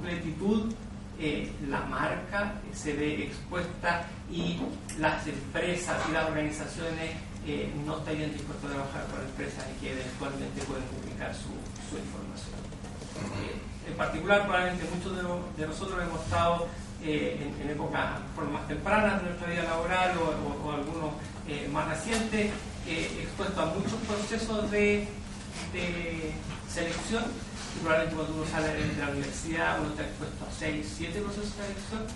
completitud la marca se ve expuesta y las empresas y las organizaciones no estarían dispuestos a trabajar con empresas y que eventualmente pueden publicar su información. En particular, probablemente muchos de nosotros hemos estado en épocas más tempranas de nuestra vida laboral o algunos más recientes, expuestos a muchos procesos de selección. Y probablemente cuando uno sale de la universidad uno está expuesto a 6, 7 procesos de selección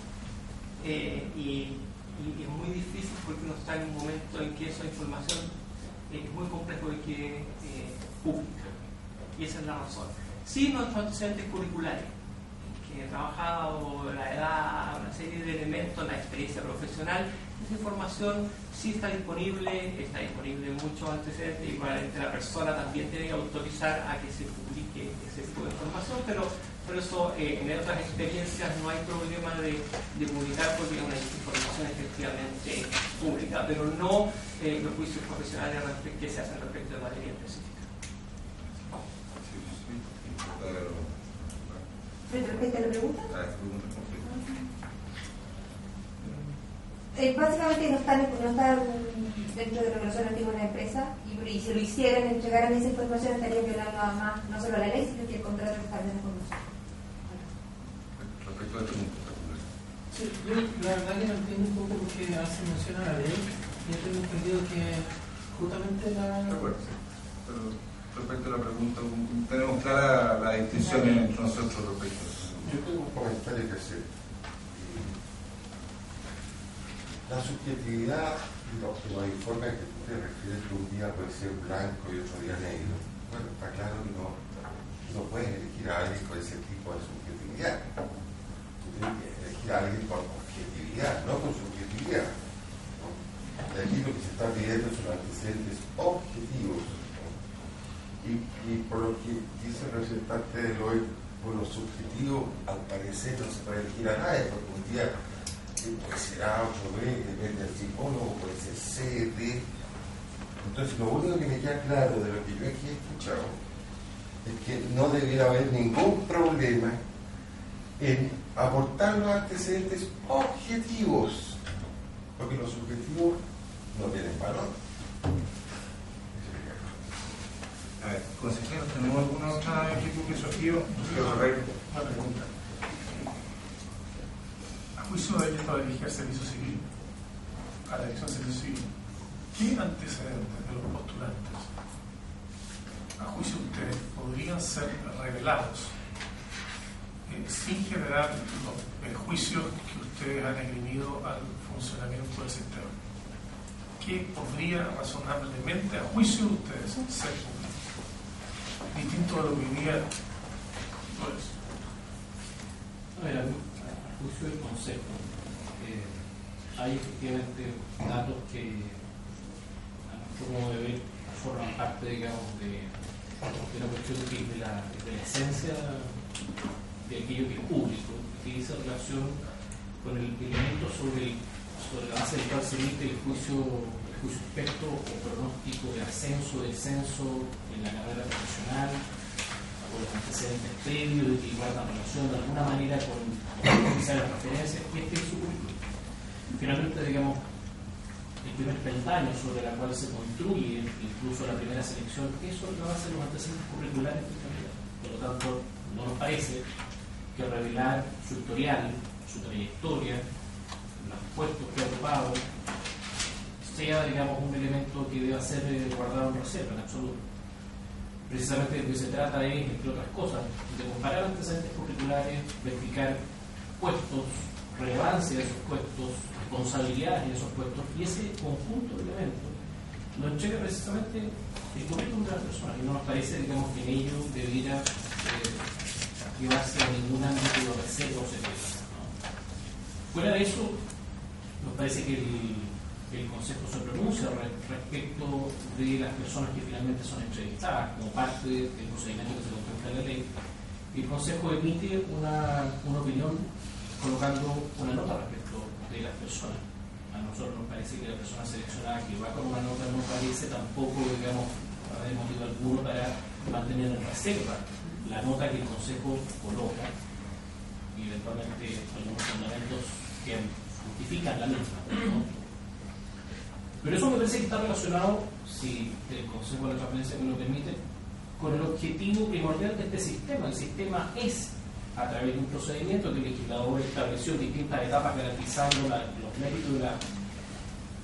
y es muy difícil porque uno está en un momento en que esa información es muy complejo de que pública, y esa es la razón. Sí, nuestros antecedentes curriculares, que he trabajado, la edad, una serie de elementos, la experiencia profesional, esa información sí está disponible muchos antecedentes, y probablemente la persona también tiene que autorizar a que se publique ese tipo de información, pero por eso en otras experiencias no hay problema de publicar porque es una información efectivamente pública, pero no los juicios profesionales que se hacen respecto de materia específica. ¿Repite la pregunta? Básicamente no están dentro de regulación antigua de la empresa y si lo hicieran, entregaran esa información, estarían violando más no solo la ley, sino que el contrato que establece con nosotros. Respecto a este punto. Sí, yo la verdad que no entiendo un poco por qué hace mención a la ley. Yo tengo entendido que justamente la... Recuerdo, sí. Pero respecto a la pregunta, tenemos clara la distinción entre nosotros respecto a eso. Yo tengo un comentario que hacer. La subjetividad de los informes que tú te refieres que un día puede ser blanco y otro día negro. Bueno, está claro que no puedes elegir a alguien con ese tipo de subjetividad. Tú tienes que elegir a alguien con objetividad, no con subjetividad. Y aquí lo que se está pidiendo son antecedentes objetivos. Y por lo que dice el representante de Deloitte, por lo subjetivo, al parecer no se puede elegir a nadie, porque un día puede ser A, otro B, depende del psicólogo, puede ser C, D. Entonces, lo único que me queda claro de lo que yo aquí he escuchado es que no debiera haber ningún problema en aportar los antecedentes objetivos, porque los subjetivos no tienen valor. A ver, consejeros, ¿tenemos alguna otra inquietud que surgió? Una pregunta. A juicio de ella para dirigir al servicio civil, a la dirección del servicio civil, ¿qué antecedentes de los postulantes, a juicio de ustedes, podrían ser revelados sin generar los perjuicios que ustedes han esgrimido al funcionamiento del sistema? ¿Qué podría razonablemente, a juicio de ustedes, ser público? Distinto a lo que hoy día no es. A ver, a juicio del concepto, hay efectivamente datos que a nuestro modo de ver forman parte, digamos, de una cuestión que es de la esencia de aquello que es público, que dice relación con el elemento sobre la base del cual se emite el juicio experto o pronóstico de ascenso, descenso en la carrera profesional, o los antecedentes previos que guardan relación de alguna manera con utilizar las referencias, y este es su currículum. Finalmente, digamos, el primer peldaño sobre la cual se construye incluso la primera selección, eso es la base de los antecedentes curriculares del candidato. Por lo tanto, no nos parece que revelar su historial, su trayectoria, los puestos que ha ocupado, sea, digamos, un elemento que deba ser guardado en reserva, en absoluto. Precisamente de lo que se trata es, entre otras cosas, de comparar antecedentes curriculares, verificar puestos, relevancia de esos puestos, responsabilidades de esos puestos, y ese conjunto de elementos lo entrega precisamente el currículum de la persona, y no nos parece, digamos, que en ello debiera activarse ningún ámbito de reserva o secreto, ¿no? Fuera de eso, nos parece que el Consejo se pronuncia respecto de las personas que finalmente son entrevistadas como parte del procedimiento que se contempla en la ley. Y el Consejo emite una opinión colocando una nota respecto de las personas. A nosotros nos parece que la persona seleccionada que va con una nota no parece tampoco, digamos, haber motivo alguno para mantener en reserva la nota que el Consejo coloca. y eventualmente algunos fundamentos que justifican la misma, ¿no? Pero eso me parece que está relacionado, si el Consejo de la Transparencia me lo permite, con el objetivo primordial de este sistema. El sistema es, a través de un procedimiento que el legislador estableció en distintas etapas garantizando los méritos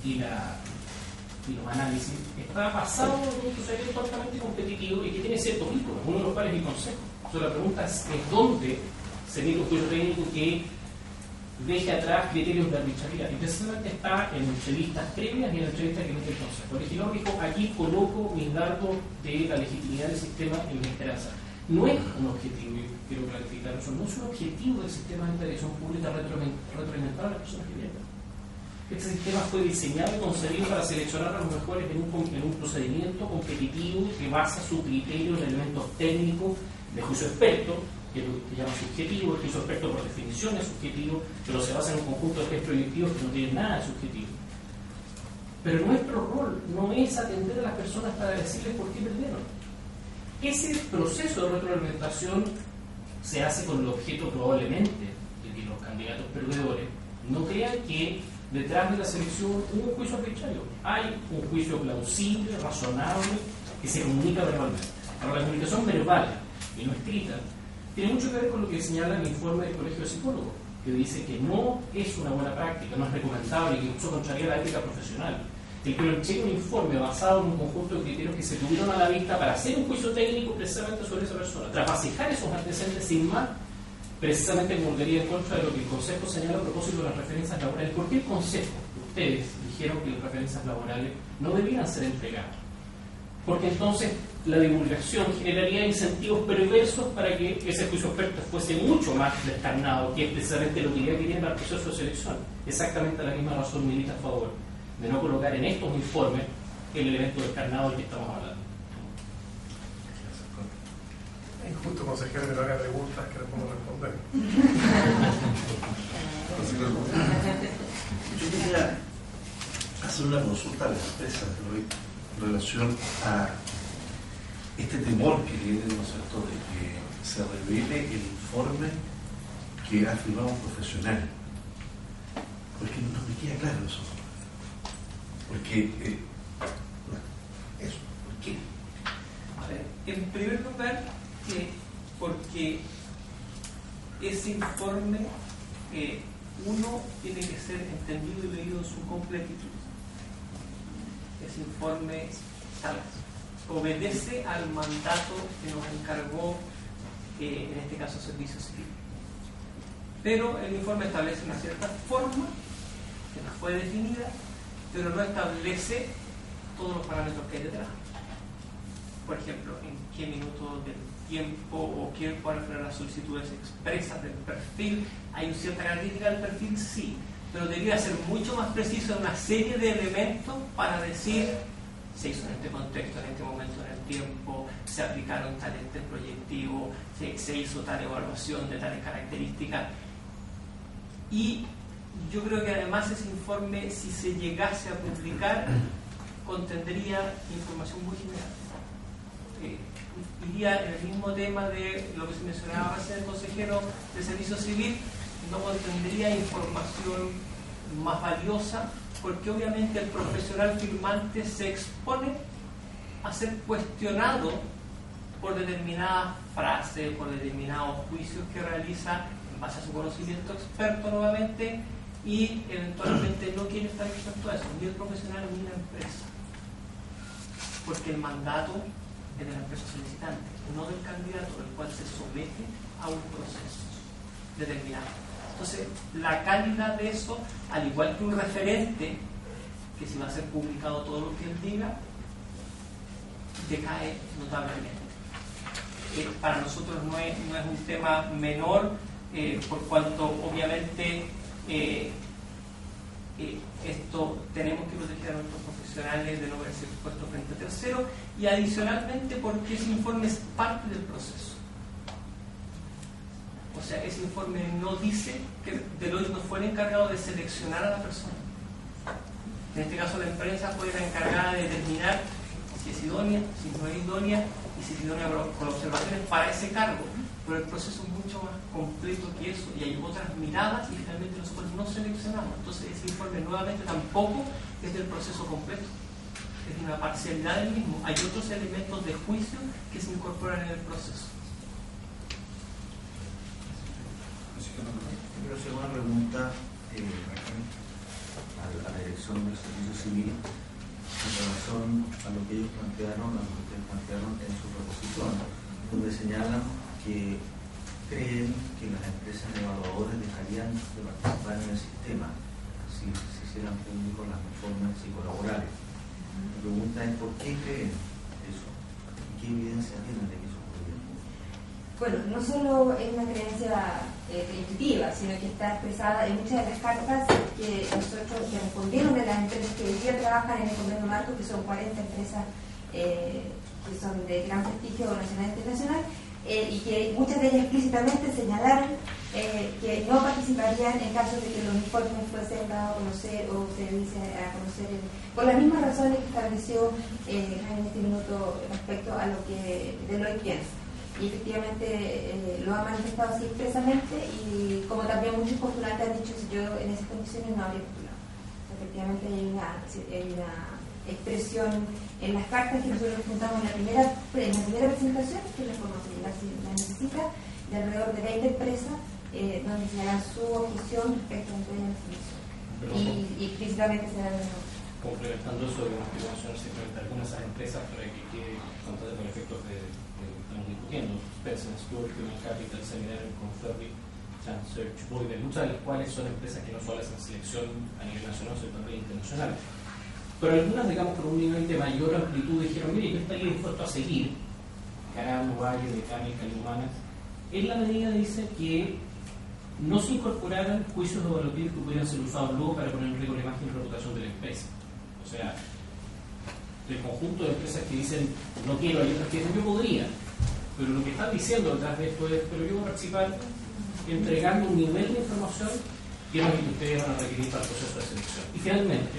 y los análisis, está basado en un procedimiento altamente competitivo y que tiene ciertos vínculos, uno de los cuales es el Consejo. Entonces la pregunta es dónde se emite un juicio técnico que deje atrás criterios de arbitrariedad. Y precisamente está en entrevistas previas y en entrevistas que emite el Consejo. El legislador dijo: aquí coloco mis datos de la legitimidad del sistema en mi esperanza. No es un objetivo, y quiero clarificar eso, no es un objetivo del sistema de intervención pública retroalimentar a las personas que vienen. Este sistema fue diseñado y concebido para seleccionar a los mejores en un procedimiento competitivo que basa su criterio en elementos técnicos de juicio experto, que es lo que llama subjetivo. El juicio experto por definición es subjetivo, pero se basa en un conjunto de test proyectivos que no tienen nada de subjetivo. Pero nuestro rol no es atender a las personas para decirles por qué perdieron. Ese proceso de retroalimentación se hace con el objeto probablemente de que los candidatos perdedores no crean que detrás de la selección hubo un juicio arbitrario. Hay un juicio plausible, razonable, que se comunica verbalmente. Ahora, la comunicación verbal y no escrita tiene mucho que ver con lo que señala el informe del Colegio de Psicólogos, que dice que no es una buena práctica, no es recomendable, que incluso contraría la ética profesional. El que entregue un informe basado en un conjunto de criterios que se tuvieron a la vista para hacer un juicio técnico precisamente sobre esa persona, tras basijar esos antecedentes sin más, precisamente volvería en contra de lo que el Consejo señala a propósito de las referencias laborales. ¿Por qué el Consejo? Ustedes dijeron que las referencias laborales no debían ser entregadas, porque entonces la divulgación generaría incentivos perversos para que ese juicio experto fuese mucho más descarnado, que es precisamente lo que ya querían el proceso de selección. Exactamente la misma razón milita a favor de no colocar en estos informes el elemento descarnado del que estamos hablando. Es justo, consejero, que no haga preguntas que no podemos responder. Yo quería hacer una consulta a las empresas en relación a este temor que tienen, ¿no es cierto?, de que se revele el informe que ha firmado un profesional. Porque no me queda claro eso. Porque eso, ¿por qué? A ver, en primer lugar, porque ese informe uno tiene que ser entendido y leído en su completitud. Ese informe obedece al mandato que nos encargó, en este caso, Servicio Civil. Pero el informe establece una cierta forma que no fue definida, pero no establece todos los parámetros que hay detrás. Por ejemplo, en qué minuto del tiempo o cuáles fueron las solicitudes expresas del perfil. Hay una cierta característica del perfil, sí, pero debería ser mucho más preciso en una serie de elementos para decir: se hizo en este contexto, en este momento en el tiempo, se aplicaron tales proyectivos, se hizo tal evaluación de tales características. Y yo creo que además ese informe, si se llegase a publicar, contendría información muy general. Iría en el mismo tema de lo que se mencionaba recién el consejero de Servicio Civil, no contendría información más valiosa, porque obviamente el profesional firmante se expone a ser cuestionado por determinadas frases, por determinados juicios que realiza en base a su conocimiento experto nuevamente, y eventualmente no quiere estar expuesto a eso, ni el profesional ni la empresa, porque el mandato es de la empresa solicitante, no del candidato, el cual se somete a un proceso determinado. Entonces, la calidad de eso, al igual que un referente, que si va a ser publicado todo lo que él diga, decae notablemente. Para nosotros no es un tema menor, por cuanto obviamente esto tenemos que proteger a nuestros profesionales de no verse expuestos frente a terceros, y adicionalmente porque ese informe es parte del proceso. O sea, ese informe no dice que Deloitte no fuera encargado de seleccionar a la persona. En este caso, la empresa fue la encargada de determinar si es idónea, si no es idónea, y se tiene con observaciones para ese cargo, pero el proceso es mucho más completo que eso y hay otras miradas y finalmente nosotros no seleccionamos. Entonces ese informe nuevamente tampoco es del proceso completo, es de una parcialidad del mismo. Hay otros elementos de juicio que se incorporan en el proceso. Quiero hacer una pregunta a la dirección del Servicio Civil en relación a lo que ellos plantearon, a lo que ustedes plantearon en su proposición, donde señalan que creen que las empresas evaluadoras dejarían de participar en el sistema si se hicieran públicos las reformas psicolaborales. La pregunta es ¿por qué creen eso? ¿Y qué evidencia tienen de que eso ocurriría? Bueno, no solo es una creencia intuitiva, sino que está expresada en muchas de las cartas que nosotros que respondieron de las empresas que hoy día trabajan en el convenio marco, que son 40 empresas que son de gran prestigio nacional e internacional, y que muchas de ellas explícitamente señalaron que no participarían en caso de que los informes fuesen dados a conocer o se dice a conocer por las mismas razones que estableció en este minuto respecto a lo que Deloitte piensa. Y efectivamente lo ha manifestado así expresamente y como también muchos postulantes han dicho, si yo en esas condiciones no habría postulado. Efectivamente hay una expresión en las cartas que nosotros juntamos en la primera presentación, que es la forma de llegar si la necesita, de alrededor de 20 empresas donde señalan su objeción respecto a la definición. Y explícitamente se da el nombre. Complementando eso, digamos que mencionar simplemente algunas de esas empresas para que quede constante con efectos de estamos discutiendo, Spencer Stuart, Human Capital, Seminary, Conferry, Search, Boyden, muchas de las cuales son empresas que no solo hacen selección a nivel nacional, sino también internacional. Pero algunas, digamos, por un nivel de mayor amplitud, dijeron, mire, yo estaría dispuesto a seguir, Caramo, Valle, Mecánica, Humanas, en la medida, dice, que no se incorporaran juicios evaluativos que pudieran ser usados luego para poner en riesgo la imagen y reputación de la empresa. O sea, el conjunto de empresas que dicen no quiero, hay otras que dicen yo podría, pero lo que están diciendo detrás de esto es pero yo voy a participar entregando un nivel de información que es lo que ustedes van a requerir para el proceso de selección. Y finalmente,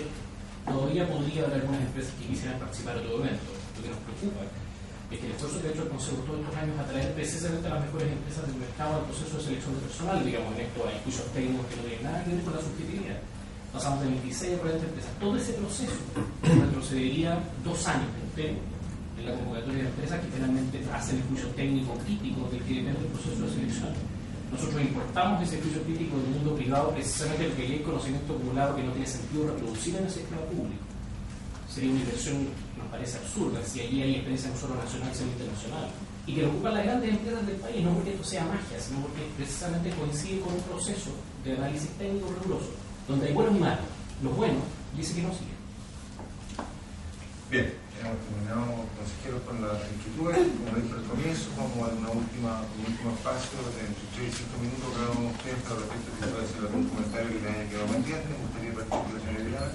todavía podría haber algunas empresas que quisieran participar en todo evento. Lo que nos preocupa es que el esfuerzo que ha hecho el Consejo todos estos años a traer precisamente a las mejores empresas del mercado al proceso de selección de personal, digamos, en esto hay juicios técnicos que no tienen nada que ver con la subjetividad. Pasamos de 26 a 40 empresas. Todo ese proceso retrocedería 2 años entero en la convocatoria de empresas que finalmente hacen el juicio técnico crítico del que depende el proceso de selección. Nosotros importamos ese juicio crítico del mundo privado precisamente porque hay conocimiento acumulado que no tiene sentido reproducir en el sector público. Sería una inversión que nos parece absurda si allí hay experiencia no solo nacional sino internacional y que lo ocupan las grandes empresas del país, no porque esto sea magia, sino porque precisamente coincide con un proceso de análisis técnico riguroso donde hay buenos y malos. Los buenos dice que no siguen. Bien, hemos terminado, consejeros, con las inquietudes. Como dije al comienzo, vamos a dar un último espacio de entre 3 y 5 minutos cada uno de ustedes para respecto a si puede hacer algún comentario que le haya quedado pendiente. Me gustaría partir con la señora Villar.